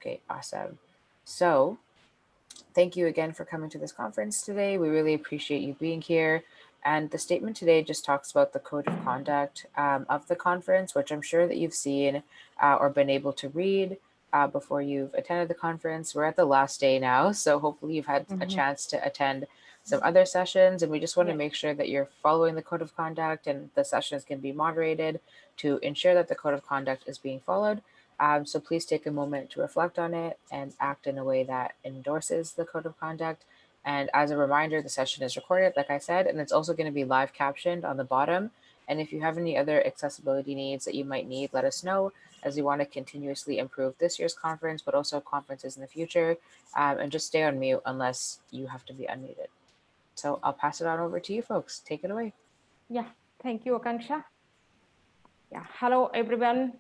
Okay, awesome. So, thank you again for coming to this conference today. We really appreciate you being here. And the statement today just talks about the code of conduct of the conference, which I'm sure that you've seen or been able to read before you've attended the conference. We're at the last day now, so hopefully you've had a Mhm. chance to attend some other sessions. And we just want to Yeah. make sure that you're following the code of conduct and the sessions can be moderated to ensure that the code of conduct is being followed. So please take a moment to reflect on it and act in a way that endorses the code of conduct. And as a reminder, the session is recorded, like I said, and it's also going to be live captioned on the bottom. And if you have any other accessibility needs that you might need, let us know, as we want to continuously improve this year's conference, but also conferences in the future. And just stay on mute unless you have to be unmuted. So I'll pass it on over to you folks. Take it away. Yeah. Thank you, Akanksha. Yeah. Hello, everyone.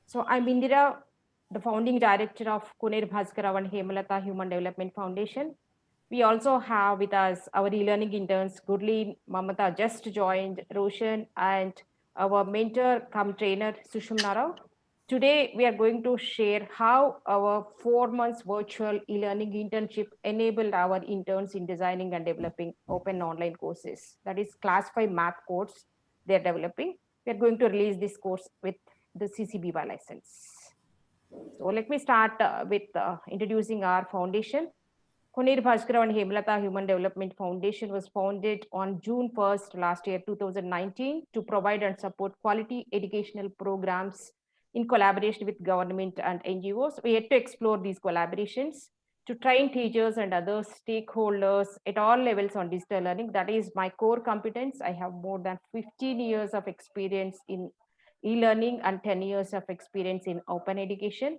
So I'm Indira, the founding director of Kuner Bhaskarav and Hemalata Human Development Foundation. We also have with us our e-learning interns, Gurleen, Mamata just joined, Roshan, and our mentor come trainer, Sushumna Rao. Today, we are going to share how our 4 months virtual e-learning internship enabled our interns in designing and developing open online courses. That is class 5 math course they're developing. We're going to release this course with the CCB by license. So let me start with introducing our foundation. Konir Bhaskar and Hemalata Human Development Foundation was founded on June 1st last year, 2019, to provide and support quality educational programs in collaboration with government and NGOs. We had to explore these collaborations to train teachers and other stakeholders at all levels on digital learning. That is my core competence. I have more than 15 years of experience in e-learning and 10 years of experience in open education,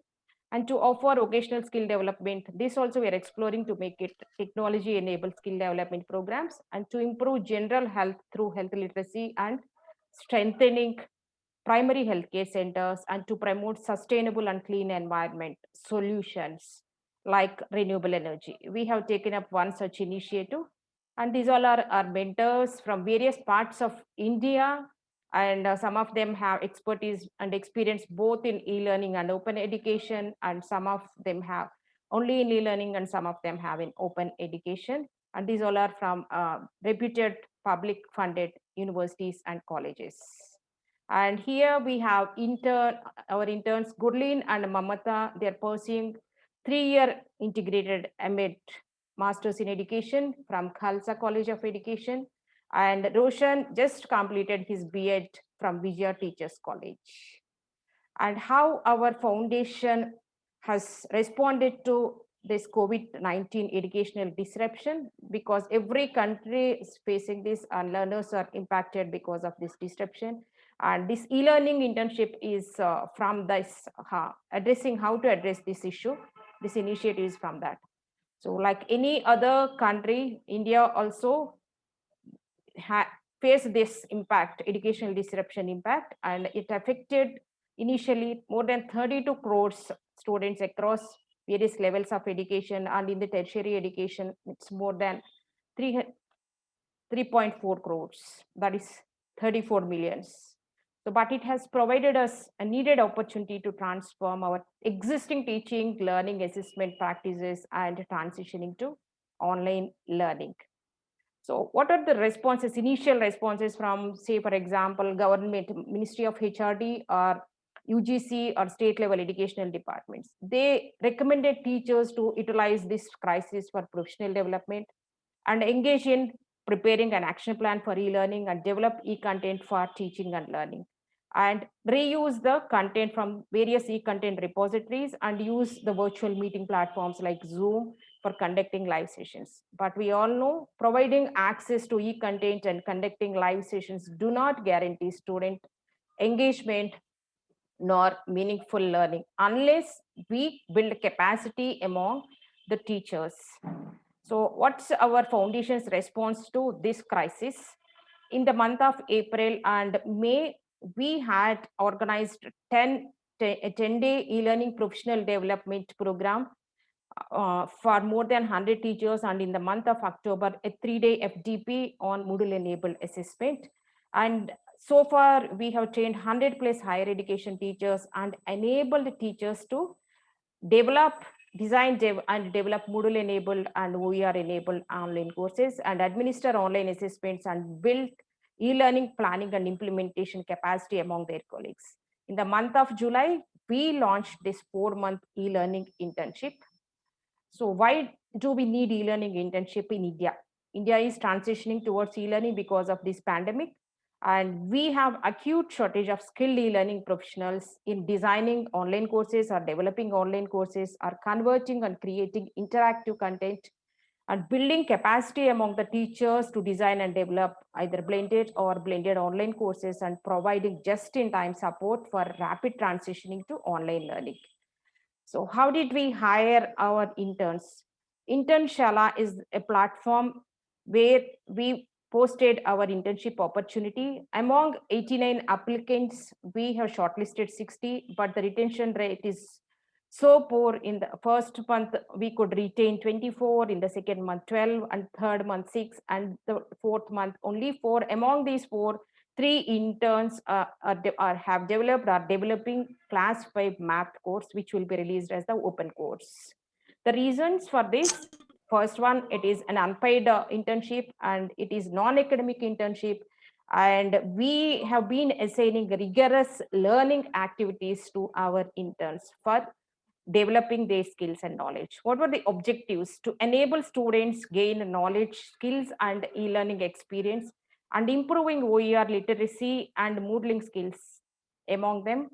and to offer vocational skill development. This also we are exploring to make it technology enabled skill development programs, and to improve general health through health literacy and strengthening primary healthcare centers, and to promote sustainable and clean environment solutions like renewable energy. We have taken up one such initiative, and these all are our mentors from various parts of India, and some of them have expertise and experience both in e-learning and open education, and some of them have only in e-learning, and some of them have in open education. And these all are from reputed public funded universities and colleges. And here we have our interns, Gurleen and Mamata. They're pursuing 3-year integrated MEd, Masters in Education from Khalsa College of Education. And Roshan just completed his B.Ed from Vijaya Teachers College. And how our foundation has responded to this COVID-19 educational disruption, because every country is facing this and learners are impacted because of this disruption. And this e-learning internship is from this addressing how to address this issue. This initiative is from that. So like any other country, India also faced this impact, educational disruption impact, and it affected initially more than 32 crores students across various levels of education, and in the tertiary education, it's more than 3, 3.4 crores, that is 34 millions. So, but it has provided us a needed opportunity to transform our existing teaching, learning, assessment practices, and transitioning to online learning. So what are the responses, initial responses from, say, for example, government, Ministry of HRD or UGC or state level educational departments? They recommended teachers to utilize this crisis for professional development and engage in preparing an action plan for e-learning and develop e-content for teaching and learning, and reuse the content from various e-content repositories, and use the virtual meeting platforms like Zoom for conducting live sessions. But we all know providing access to e-content and conducting live sessions do not guarantee student engagement nor meaningful learning unless we build capacity among the teachers. So what's our foundation's response to this crisis? In the month of April and May, we had organized 10-day e-learning professional development program for more than 100 teachers, and in the month of October, a 3-day FDP on Moodle enabled assessment. And So far, we have trained 100 plus higher education teachers and enabled teachers to develop, and develop Moodle enabled and OER enabled online courses and administer online assessments and build e-learning planning and implementation capacity among their colleagues. In the month of July, we launched this 4-month e-learning internship. So why do we need e-learning internship in India? India is transitioning towards e-learning because of this pandemic, and we have acute shortage of skilled e-learning professionals in designing online courses or developing online courses or converting and creating interactive content and building capacity among the teachers to design and develop either blended online courses and providing just-in-time support for rapid transitioning to online learning. So how did we hire our interns? Internshala is a platform where we posted our internship opportunity. Among 89 applicants, we have shortlisted 60, but the retention rate is so poor. In the first month, we could retain 24, in the second month, 12, and third month, 6, and the fourth month, only 4. Among these 4, 3 interns have developed or developing class 5 math course, which will be released as the open course. The reasons for this: first one, it is an unpaid internship and it is non-academic internship, and we have been assigning rigorous learning activities to our interns for developing their skills and knowledge. What were the objectives? To enable students gain knowledge, skills, and e-learning experience, and improving OER literacy and modeling skills among them.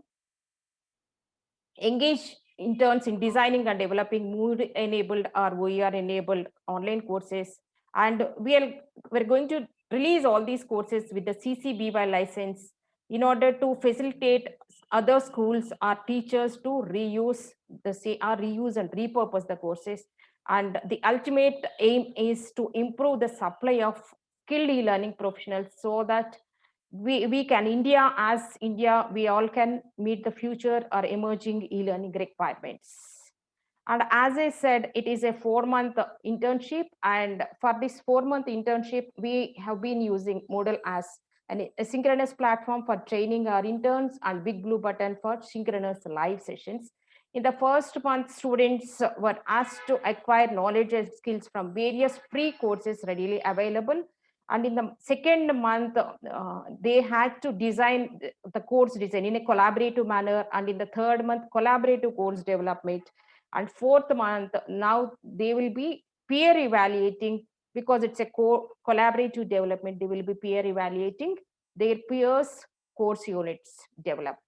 Engage interns in designing and developing Mood-enabled or OER-enabled online courses. And we're going to release all these courses with the CC BY license in order to facilitate other schools or teachers to reuse and repurpose the courses. And the ultimate aim is to improve the supply of skilled e-learning professionals so that we can India, we all can meet the future or emerging e-learning requirements. And as I said, it is a 4-month internship, and for this 4-month internship, we have been using Moodle as an asynchronous platform for training our interns and Big Blue Button for synchronous live sessions. In the first month, students were asked to acquire knowledge and skills from various free courses readily available, and in the second month they had to design the course design in a collaborative manner, and in the third month collaborative course development, and fourth month now they will be peer evaluating, because it's a collaborative development. They will be peer evaluating their peers course units developed.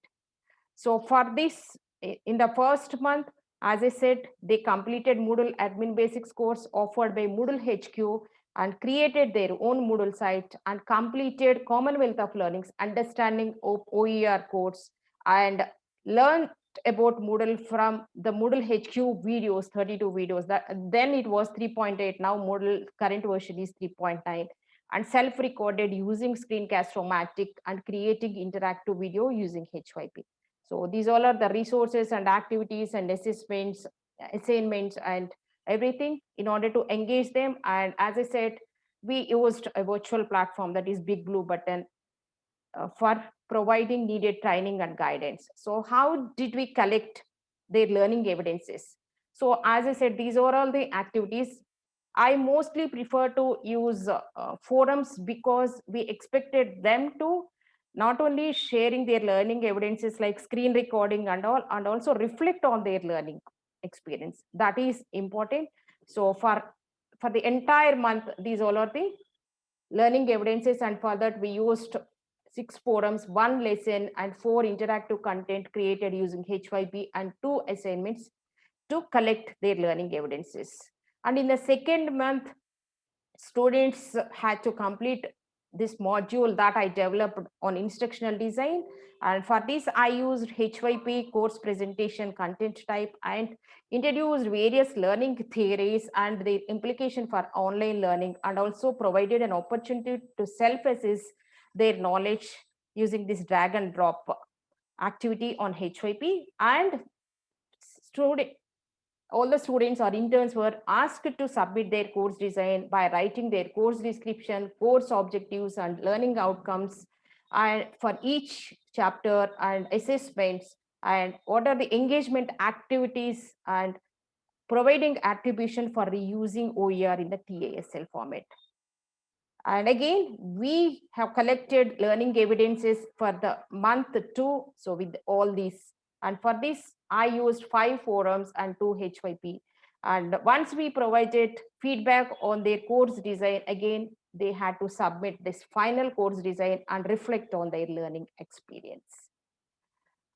So for this, in the first month, as I said, they completed Moodle Admin Basics course offered by Moodle HQ and created their own Moodle site and completed Commonwealth of Learning's Understanding of OER course and learned about Moodle from the Moodle HQ videos, 32 videos. Then it was 3.8. Now Moodle current version is 3.9, and self-recorded using Screencast-O-Matic and creating interactive video using HYP. So these all are the resources and activities and assessments, assignments, and everything in order to engage them. And as I said, we used a virtual platform, that is Big Blue Button, for providing needed training and guidance. So how did we collect their learning evidences? So as I said, these are all the activities. I mostly prefer to use forums because we expected them to not only sharing their learning evidences like screen recording and all, and also reflect on their learning experience. That is important. So for the entire month, these all are the learning evidences, and for that we used 6 forums, 1 lesson, and 4 interactive content created using HYP, and 2 assignments to collect their learning evidences. And in the second month, students had to complete this module that I developed on instructional design. And for this, I used HYP course presentation content type and introduced various learning theories and their implication for online learning, and also provided an opportunity to self-assess their knowledge using this drag and drop activity on HYP. And all the students or interns were asked to submit their course design by writing their course description, course objectives, and learning outcomes, and for each chapter and assessments, and what are the engagement activities, and providing attribution for reusing OER in the TASL format. And again, we have collected learning evidences for the month 2. So with all these, and for this, I used 5 forums and 2 HYP. And once we provided feedback on their course design, again, they had to submit this final course design and reflect on their learning experience.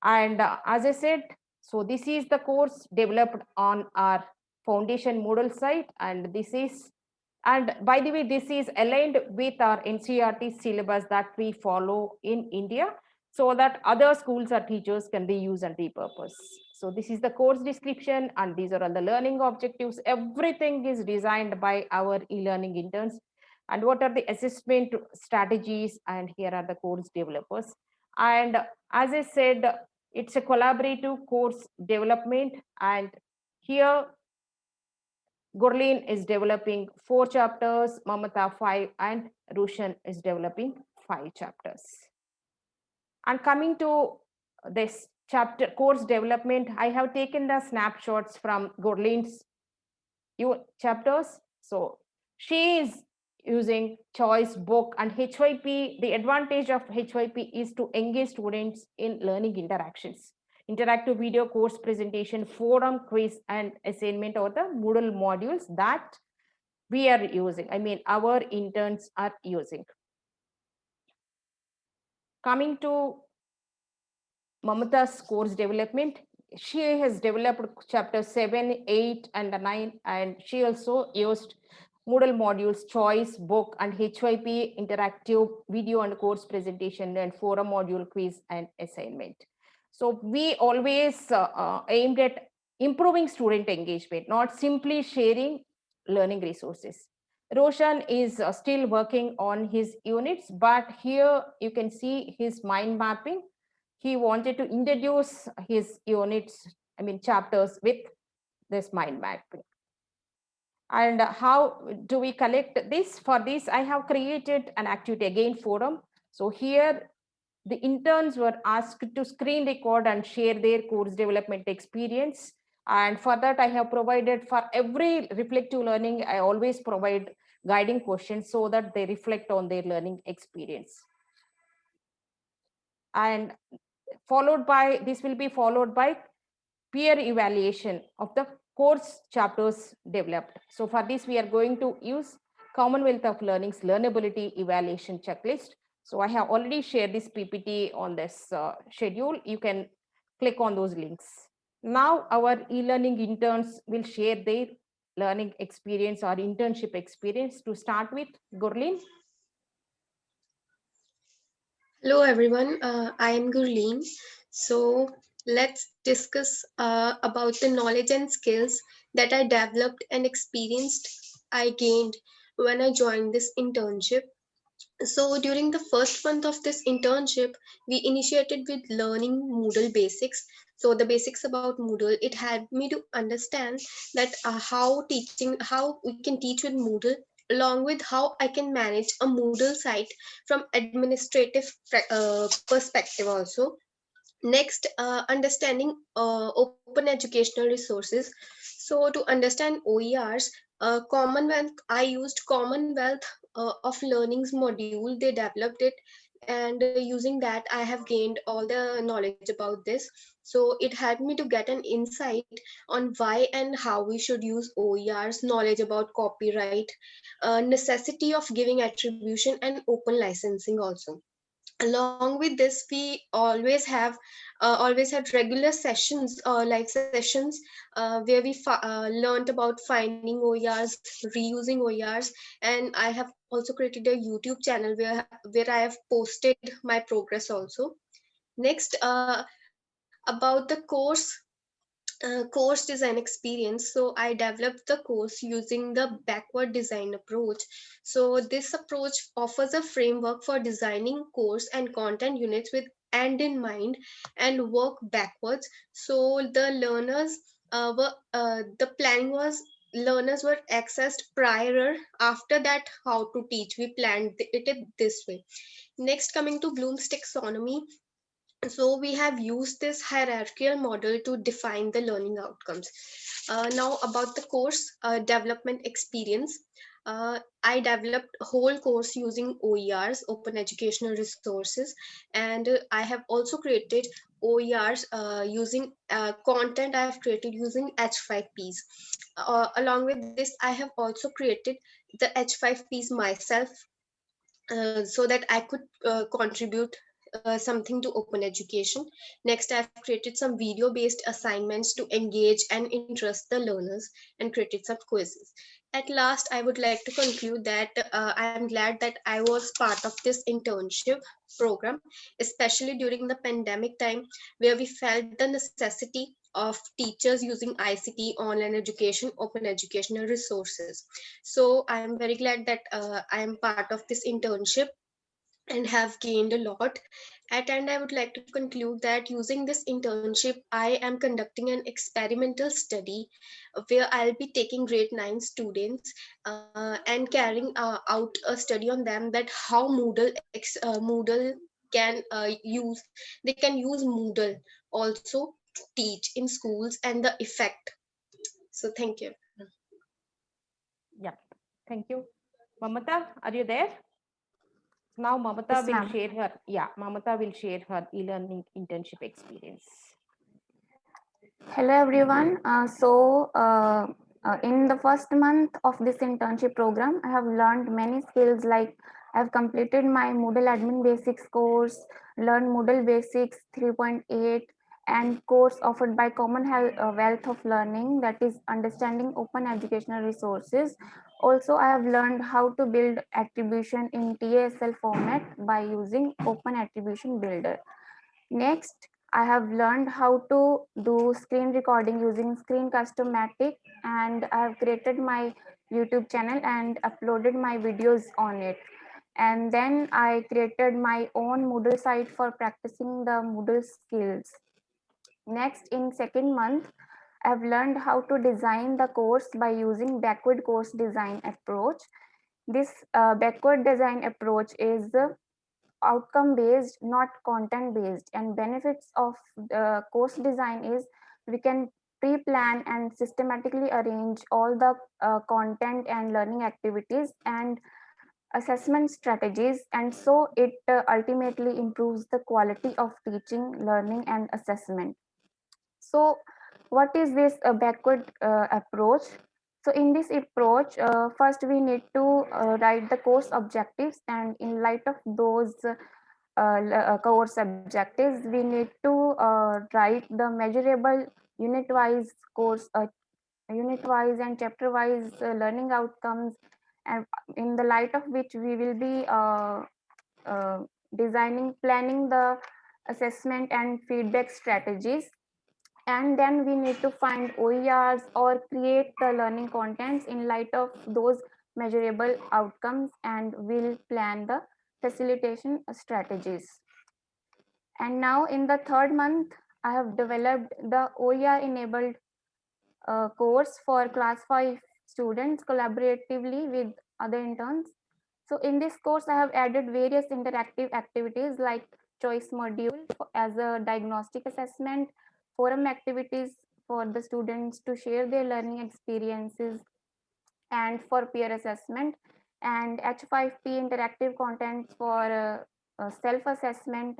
And as I said, so this is the course developed on our foundation Moodle site, and this is, and by the way, this is aligned with our NCERT syllabus that we follow in India, so that other schools or teachers can reuse and repurpose. So this is the course description, and these are all the learning objectives. Everything is designed by our e-learning interns. And what are the assessment strategies? And here are the course developers. And as I said, it's a collaborative course development. And here, Gurleen is developing 4 chapters, Mamata 5, and Rushan is developing 5 chapters. And coming to this chapter course development, I have taken the snapshots from Gurleen's chapters. So she is using choice book and HYP. The advantage of HYP is to engage students in learning interactions. Interactive video course presentation, forum, quiz, and assignment are the Moodle modules that we are using. I mean, our interns are using. Coming to Mamata's course development, she has developed chapter 7, 8, and 9, and she also used Moodle modules, choice, book, and HYP, interactive video and course presentation, and forum module, quiz, and assignment. So we always aimed at improving student engagement, not simply sharing learning resources. Roshan is still working on his units, but here you can see his mind mapping. He wanted to introduce his units, I mean chapters, with this mind mapping. And how do we collect this? For this, I have created an activity, again forum. So here the interns were asked to screen record and share their course development experience. And for that, I have provided, for every reflective learning, I always provide guiding questions so that they reflect on their learning experience. And followed by, this will be followed by peer evaluation of the course chapters developed. So for this, we are going to use Commonwealth of Learning's learnability evaluation checklist. So I have already shared this PPT on this schedule. You can click on those links. Now our e-learning interns will share their learning experience or internship experience. To start with, Gurleen. Hello everyone, I am Gurleen. So let's discuss about the knowledge and skills that I developed and experienced I gained when I joined this internship. So during the first month of this internship, we initiated with learning Moodle basics. So the basics about Moodle, it helped me to understand that how we can teach with Moodle, along with how I can manage a Moodle site from administrative perspective also. Next, understanding open educational resources. So to understand OERs, Commonwealth, I used Commonwealth of Learning's module. They developed it, and using that, I have gained all the knowledge about this. So it helped me to get an insight on why and how we should use OERs, knowledge about copyright, necessity of giving attribution, and open licensing also. Along with this, we always had regular sessions, live sessions, where we learned about finding OERs, reusing OERs, and I have also created a YouTube channel where I have posted my progress also. Next, about the course design experience. So I developed the course using the backward design approach. So this approach offers a framework for designing course and content units with end in mind and work backwards. So the learners the planning was learners were accessed prior. After that, how to teach, we planned it this way. Next, coming to Bloom's taxonomy, so we have used this hierarchical model to define the learning outcomes. Now about the course development experience. I developed a whole course using OERs, open educational resources, and I have also created OERs using content I have created using H5Ps. Along with this, I have also created the H5Ps myself, so that I could contribute something to open education. Next, I've created some video based assignments to engage and interest the learners and created some quizzes. At last, I would like to conclude that I'm glad that I was part of this internship program, especially during the pandemic time, where we felt the necessity of teachers using ICT, online education, open educational resources. So I am very glad that I am part of this internship and have gained a lot. At end, I would like to conclude that using this internship, I am conducting an experimental study where I'll be taking grade 9 students and carrying out a study on them, that how Moodle can use, they can use Moodle also to teach in schools and the effect. So thank you. Yeah, thank you. Mamata, are you there? Now Mamata Yes, will ma'am. share her, Mamata will share her e-learning internship experience. Hello everyone. In the first month of this internship program, I have learned many skills like I have completed my Moodle Admin Basics course, learned Moodle Basics 3.8, and course offered by Wealth of Learning, that is Understanding Open Educational Resources. Also, I have learned how to build attribution in TASL format by using Open Attribution Builder. Next, I have learned how to do screen recording using Screencast-O-Matic, and I have created my YouTube channel and uploaded my videos on it. And then I created my own Moodle site for practicing the Moodle skills. Next, in second month, I have learned how to design the course by using backward course design approach. This backward design approach is outcome based, not content based, and benefits of course design is we can pre-plan and systematically arrange all the content and learning activities and assessment strategies, and so it ultimately improves the quality of teaching, learning, and assessment. So what is this backward approach? So in this approach, first we need to write the course objectives, and in light of those course objectives, we need to write the measurable unit wise and chapter wise learning outcomes, and in the light of which we will be uh, planning the assessment and feedback strategies. And then we need to find OERs or create the learning contents in light of those measurable outcomes, and we'll plan the facilitation strategies. And now in the third month, I have developed the OER enabled course for class 5 students collaboratively with other interns. So in this course, I have added various interactive activities like choice module as a diagnostic assessment, forum activities for the students to share their learning experiences and for peer assessment, and H5P interactive content for self-assessment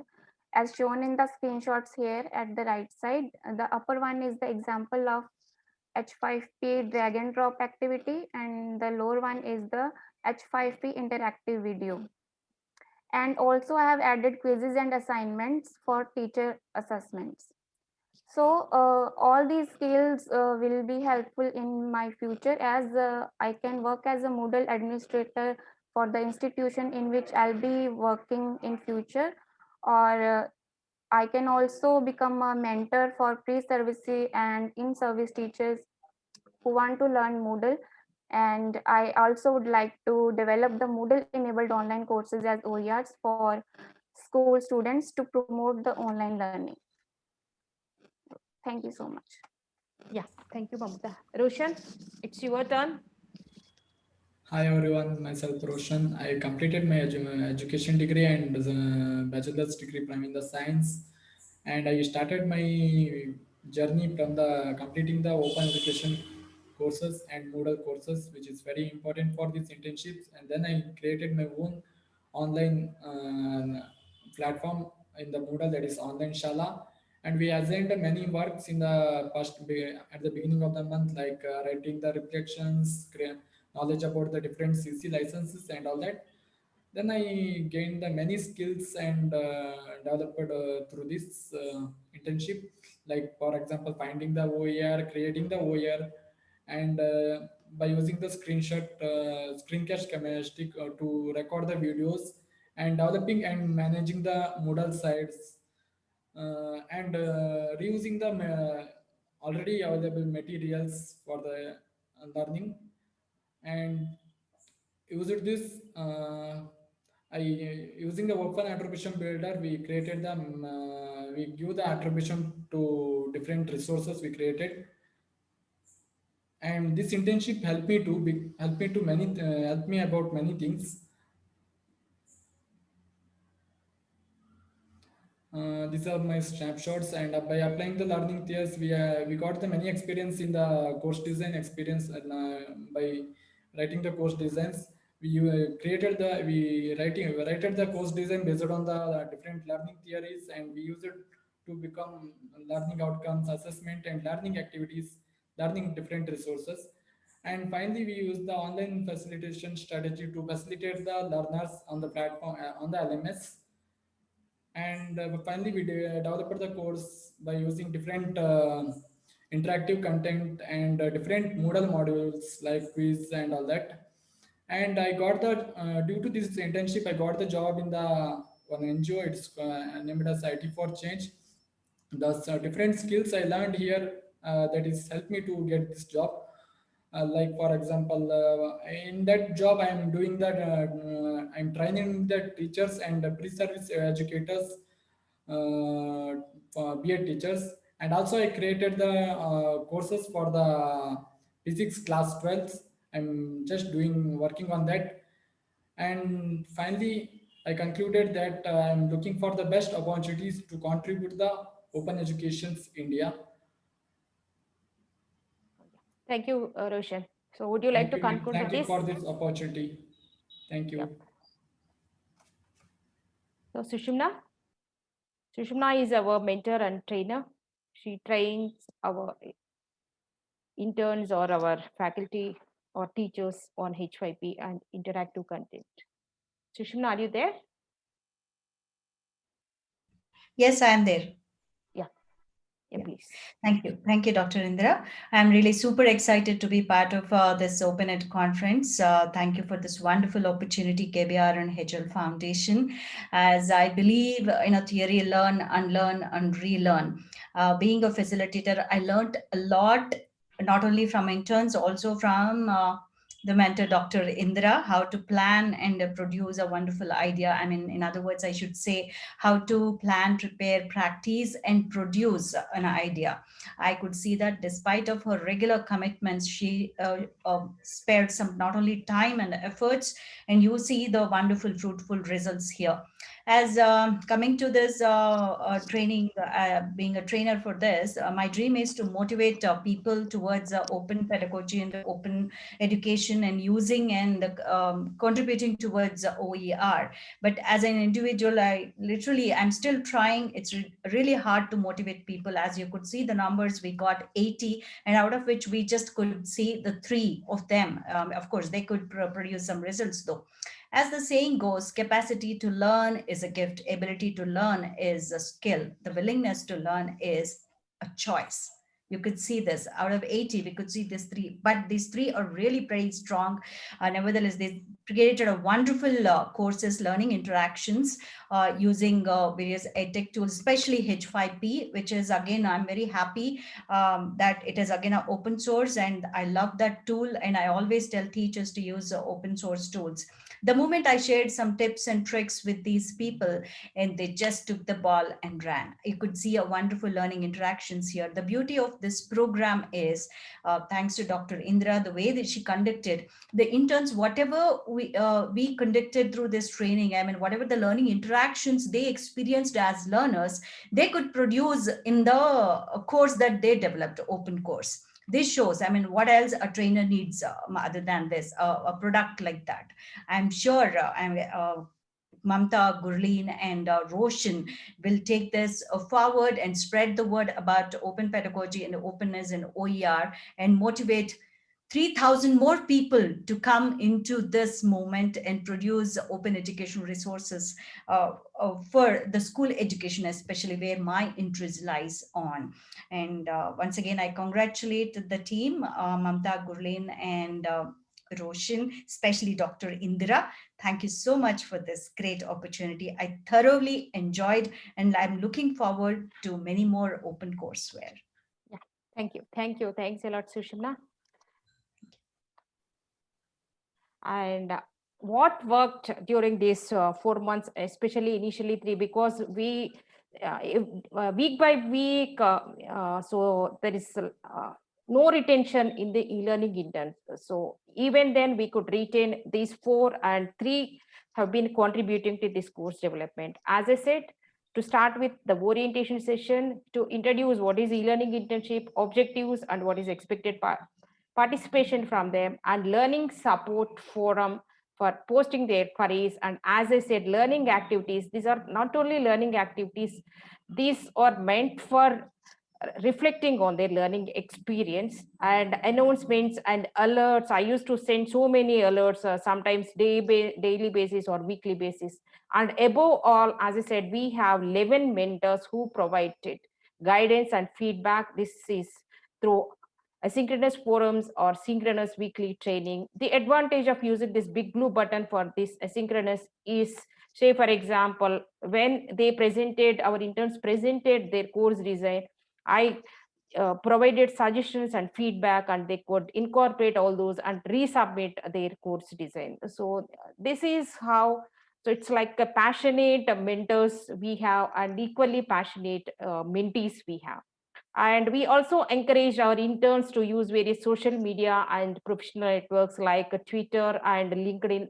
as shown in the screenshots here at the right side. The upper one is the example of H5P drag and drop activity, and the lower one is the H5P interactive video. And also I have added quizzes and assignments for teacher assessments. So all these skills will be helpful in my future, as I can work as a Moodle administrator for the institution in which I'll be working in future, or I can also become a mentor for pre-service and in-service teachers who want to learn Moodle. And I also would like to develop the Moodle enabled online courses as OERs for school students to promote the online learning. Thank you so much. Yeah, thank you, Mamata. Roshan, it's your turn. Hi everyone, myself Roshan. I completed my education degree and bachelor's degree from in the science, and I started my journey from the completing the open education courses and Moodle courses, which is very important for these internships. And then I created my own online platform in the Moodle, that is online Shala, and we assigned many works in the at the beginning of the month, like writing the reflections, knowledge about the different CC licenses and all that. Then I gained the many skills and developed through this internship, like for example, finding the OER, creating the OER, and by using the screencast schematic to record the videos, and developing and managing the Moodle sites, and reusing the already available materials for the learning, and used this I using the open attribution builder, we created the we give the attribution to different resources we created, and this internship helped me to many help me about many things. These are my snapshots, and by applying the learning theories, we got the many experience in the course design experience, and by writing the course designs, we writed the course design based on the different learning theories, and we use it to become learning outcomes, assessment, and learning activities, learning different resources. And finally, we use the online facilitation strategy to facilitate the learners on the platform on the LMS. And finally, we developed the course by using different interactive content and different Moodle modules like quiz and all that. And I got the due to this internship, I got the job in the one NGO. It's named as IT for Change. The different skills I learned here, that is helped me to get this job. Like for example, in that job I am doing that, I'm training the teachers and the pre-service educators, for BEd teachers, and also I created the courses for the physics class 12th. I'm just doing working on that. And finally, I concluded that I'm looking for the best opportunities to contribute the open education's India. Thank you, Roshan. So would you like to conclude with Thank you this? for this opportunity. Thank Yep. you. So Sushumna is our mentor and trainer. She trains our interns or our faculty or teachers on H5P and interactive content. Sushumna, are you there? Yes, I am there. Yeah, Yeah. please. Thank you. Thank you, Dr. Indira. I'm really super excited to be part of this Open Ed conference. Thank you for this wonderful opportunity, KBR and HL Foundation. As I believe in a theory, learn, unlearn, and relearn. Being a facilitator, I learned a lot, not only from interns, also from the mentor, Dr. Indira, how to plan and produce a wonderful idea. I mean, in other words, I should say how to plan, prepare, practice, and produce an idea. I could see that despite of her regular commitments, she spared some not only time and efforts, and you see the wonderful, fruitful results here. As coming to this training, being a trainer for this, my dream is to motivate people towards open pedagogy and open education and using and contributing towards OER. But as an individual, I literally, I'm still trying. It's really hard to motivate people. As you could see the numbers, we got 80, and out of which we just could see the 3 of them. Of course, they could produce some results though. As the saying goes, capacity to learn is a gift, ability to learn is a skill, the willingness to learn is a choice. You could see this out of 80, we could see these 3, but these 3 are really pretty strong. Nevertheless, they created a wonderful courses, learning interactions using various edtech tools, especially H5P, which is again, I'm very happy that it is again an open source, and I love that tool. And I always tell teachers to use open source tools. The moment I shared some tips and tricks with these people, and they just took the ball and ran. You could see a wonderful learning interactions here. The beauty of of this program is, thanks to Dr. Indra, the way that she conducted the interns, whatever we conducted through this training, I mean, whatever the learning interactions they experienced as learners, they could produce in the course that they developed, open course. This shows, I mean, what else a trainer needs other than this, a product like that. I'm sure Mamta, Gurleen, and Roshan will take this forward and spread the word about open pedagogy and openness and OER, and motivate 3,000 more people to come into this moment and produce open education resources for the school education, especially where my interest lies on. And once again, I congratulate the team, Mamta, Gurleen, and Roshan, especially Dr. Indira. Thank you so much for this great opportunity. I thoroughly enjoyed, and I'm looking forward to many more open courseware. Yeah, thank you. Thank you. Thanks a lot, Sushmna. And what worked during these 4 months, especially initially 3, because we week by week, so there is no retention in the e-learning interns. So even then we could retain these 4, and 3 have been contributing to this course development. As I said, to start with the orientation session, to introduce what is e-learning internship, objectives, and what is expected participation from them, and learning support forum for posting their queries. And as I said, learning activities, these are not only learning activities, these are meant for reflecting on their learning experience. And announcements and alerts, I used to send so many alerts, sometimes daily basis or weekly basis. And above all, as I said, we have 11 mentors who provided guidance and feedback. This is through asynchronous forums or synchronous weekly training. The advantage of using this big blue button for this asynchronous is, say for example, when they presented, our interns presented their course design, I provided suggestions and feedback, and they could incorporate all those and resubmit their course design. So this is how, so it's like a passionate mentors we have and equally passionate mentees we have. And we also encourage our interns to use various social media and professional networks like Twitter and LinkedIn.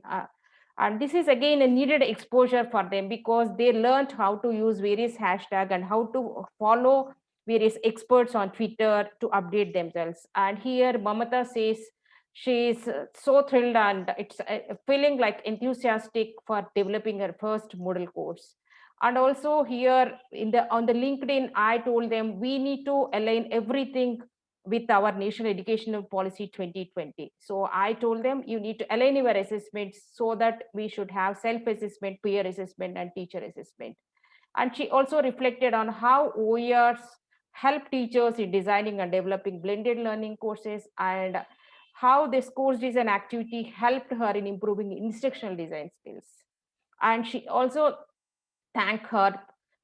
And this is again a needed exposure for them, because they learned how to use various hashtags and how to follow various experts on Twitter to update themselves. And here Mamata says she is so thrilled and it's feeling like enthusiastic for developing her first Moodle course. And also here in the on the LinkedIn, I told them we need to align everything with our national educational policy 2020. So I told them you need to align your assessments so that we should have self-assessment, peer assessment, and teacher assessment. And she also reflected on how OERs help teachers in designing and developing blended learning courses, and how this course design activity helped her in improving instructional design skills. And she also thanked her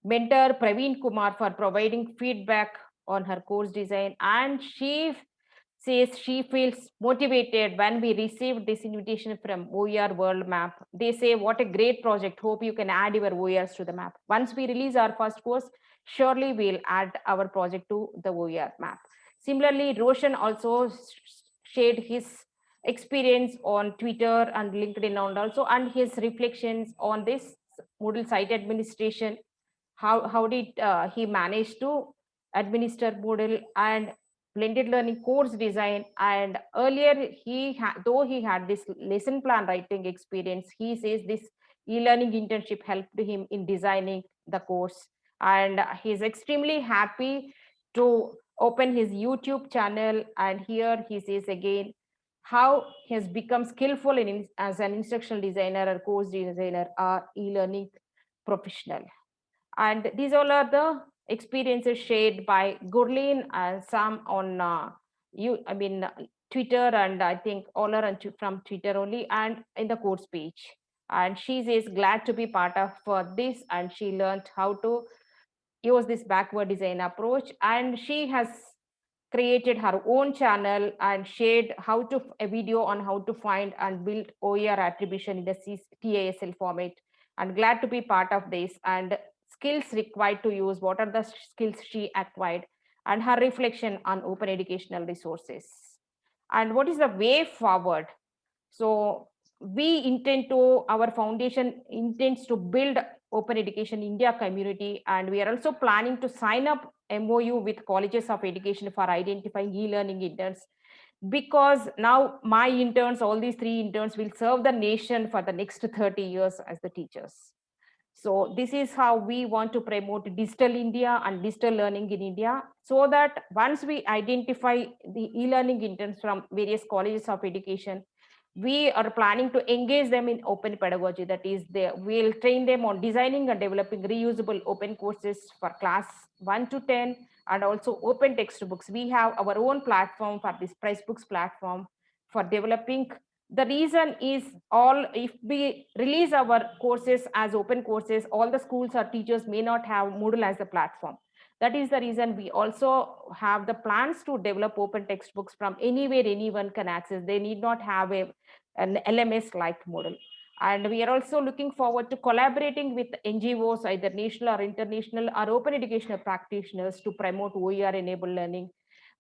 mentor Praveen Kumar for providing feedback on her course design. And she says she feels motivated when we received this invitation from OER World Map. They say, what a great project. Hope you can add your OERs to the map. Once we release our first course, surely we'll add our project to the OER map. Similarly, Roshan also shared his experience on Twitter and LinkedIn, and also and his reflections on this Moodle site administration. How did he manage to administer Moodle and blended learning course design? And earlier though he had this lesson plan writing experience, he says this e-learning internship helped him in designing the course. And he's extremely happy to open his YouTube channel. And here he says again how he has become skillful as an instructional designer or course designer or e-learning professional. And these all are the experiences shared by Gurleen and some on Twitter, and I think all are from Twitter only and in the course page. And she is glad to be part of this, and she learned how to use this backward design approach. And she has created her own channel and shared a video on how to find and build OER attribution in the TASL format. And glad to be part of this, and skills required to use, what are the skills she acquired. and her reflection on open educational resources. And what is the way forward? So our foundation intends to build open education India community, and we are also planning to sign up MOU with colleges of education for identifying e-learning interns, because now my interns, all these 3 interns, will serve the nation for the next 30 years as the teachers. So this is how we want to promote digital India and digital learning in India, so that once we identify the e-learning interns from various colleges of education, we are planning to engage them in open pedagogy. That is, we'll train them on designing and developing reusable open courses for class 1 to 10, and also open textbooks. We have our own platform for this Pricebooks platform for developing. The reason is, if we release our courses as open courses, all the schools or teachers may not have Moodle as a platform. That is the reason we also have the plans to develop open textbooks from anywhere anyone can access. They need not have an LMS like Moodle. And we are also looking forward to collaborating with NGOs, either national or international, or open educational practitioners, to promote OER enabled learning.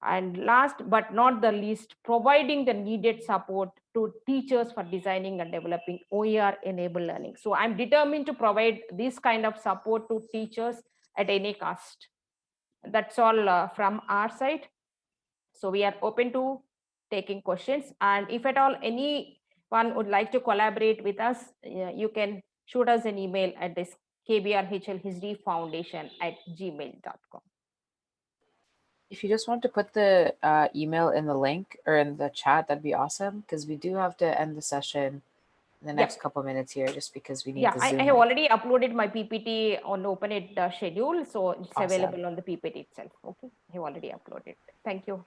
And last but not the least, providing the needed support to teachers for designing and developing OER enabled learning. So I'm determined to provide this kind of support to teachers at any cost. That's all from our side. So we are open to taking questions, and if at all anyone would like to collaborate with us, you can shoot us an email at this kbrhlhdfoundation@gmail.com. If you just want to put the email in the link or in the chat, that'd be awesome, because we do have to end the session in the next couple minutes here, just because we need the Zoom I have link. already uploaded my PPT on OpenEd schedule, so it's Awesome. available on the PPT itself. Okay, I have already uploaded. Thank you.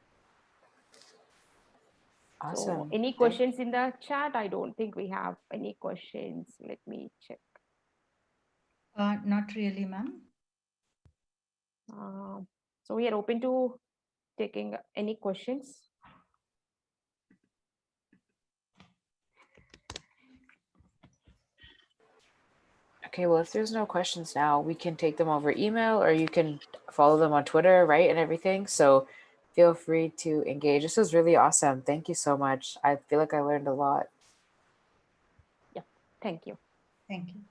Awesome. So any questions in the chat? I don't think we have any questions. Let me check. Not really, ma'am. So we are open to taking any questions. Okay, well, if there's no questions now, we can take them over email, or you can follow them on Twitter, right, and everything. So feel free to engage. This was really awesome. Thank you so much. I feel like I learned a lot. Yeah, thank you. Thank you.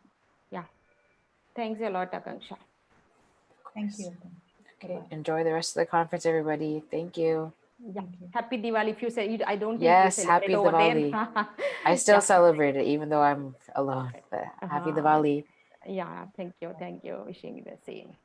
Yeah, thanks a lot, Akanksha. Thank you. Okay, Bye-bye. enjoy the rest of the conference, everybody. Thank you. Yeah. Thank you. Happy Diwali. If you say, I don't think Yes, you celebrate happy over Diwali. there. I still Yeah. celebrate it, even though I'm alone. But happy Diwali. Yeah, thank you. Wishing you the same.